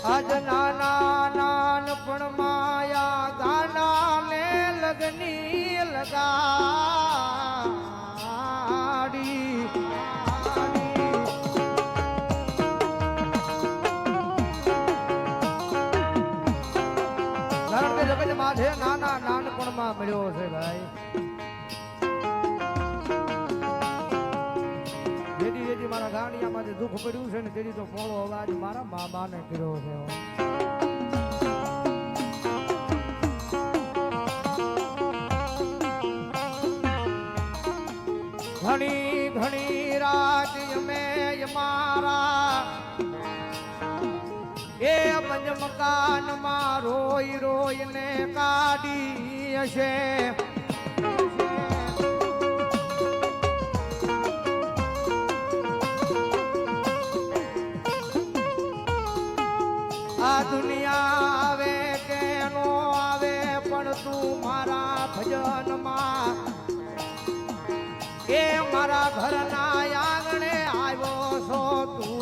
આજ નાના નાનપણ માયા ગાના ને લગની લગાડી કારણ કે જગત માથે નાના નાનપણ માં મળ્યો છે ભાઈ. જેથી મારા ગાંડિયામાં જે દુઃખ પડ્યું છે ને તેથી તો મોળો અવાજ મારા મામાને કર્યો છે. ઘણી ઘણી રાત અમે મારા એ મંજ મકાનમાં રોઈ રોઈને કાઢી હશે. આ દુનિયા આવે કે નો આવે પણ તું મારા ભજનમાં એ મારા ઘરના આંગણે આવ્યો છો તું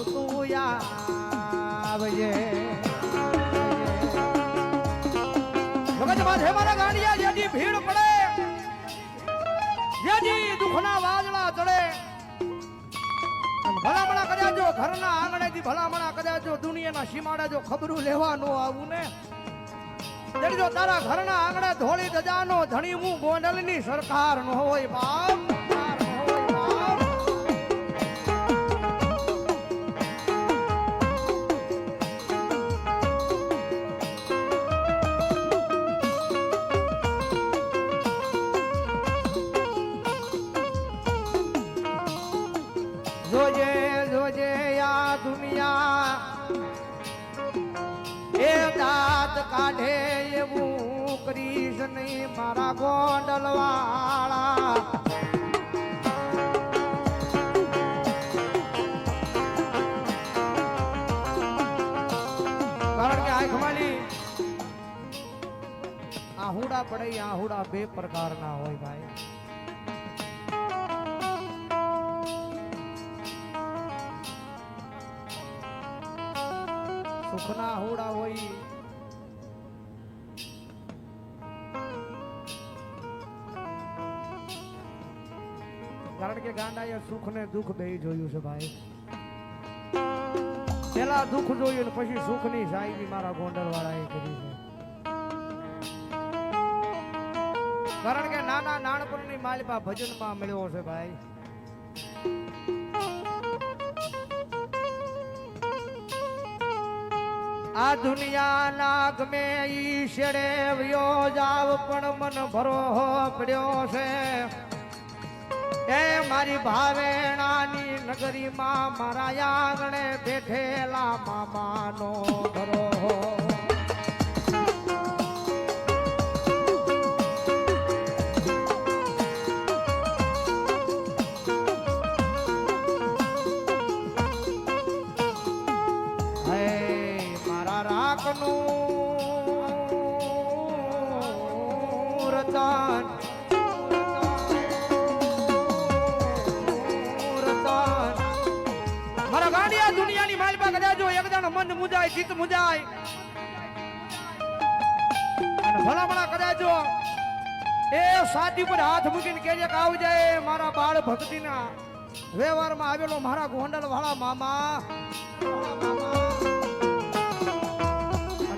આવજે. જગતમાં છે મારા ગાંડિયા જેથી ભીડ પડે જેથી દુઃખના વાદળા ચડે ભલામણા કર્યા જો ઘરના આંગણેથી ભલામણા કર્યા જો દુનિયાના સીમાડા જો ખબરું લેવા નો આવું ને જો તારા ઘરના આંગણે ધોળી ધજાનો ધણી હું ગોંડલની સરકાર નો હોય બાપ. જોજે જોજે આ દુનિયા એ દાંત કાઢે એવું કરીશ નહીં મારા ગોંડલ વાળા. કારણ કે આંખમાલી આહુડા પડે આહુડા બે પ્રકારના હોય ભાઈ. સુખના હોડા હોય કારણ કે ગાંડાએ સુખ ને દુઃખ બે જોયું છે ભાઈ. પેલા દુઃખ જોયું ને પછી સુખ ની સાહેબી મારા ગોંડલ વાળા એ કરી છે. કારણ કે નાના નાનપણની માલિપા ભજનમાં મળ્યો છે ભાઈ. આ દુનિયાના ગમે ઈ છેડે વ્યો જાવ પણ મન ભરો પડ્યો છે એ મારી ભાવેણાની નગરીમાં મારા આંગણે બેઠેલા મામાનો ભરો. મારા ગાંડિયા દુનિયાની માલપા કદાચ જો એક જણ મન મુજાય ચિત્ત મુજાય અને ભલામણા કદાચ જો એ સાદી પર હાથ મૂકીને કેજે કે આવી જાય મારા બાળ ભક્તિના વ્યવહારમાં આવેલો મારા ગોંડલ વાળા મામા.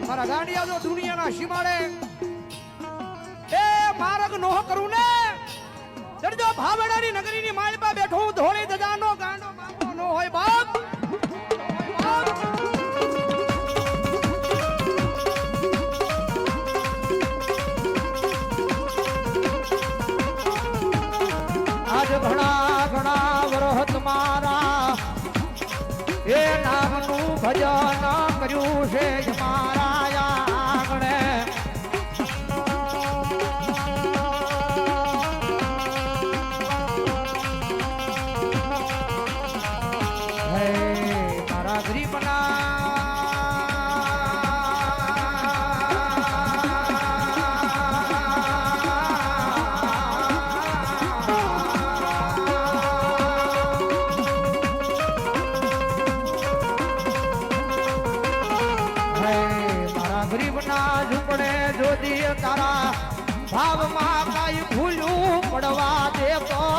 મારા ગાંડિયા જો દુનિયાના સીમાડે એ માર્ગ નો કરું ને જડજો ભાવડાની નગરીની માલપા બેઠો હું ધોળી ધજાનો ગાંડો મામો નો હોય બાપ. આજ ઘણા ઘણા વરહત મારા એ નામનું ભજન કર્યું છે મારા આંગણે. મારા ગરીબના હે મારા ગરીબના ઝૂંપડે જોદી તારા ભાવમાં કાંઈ ભૂલું પડવા દેતો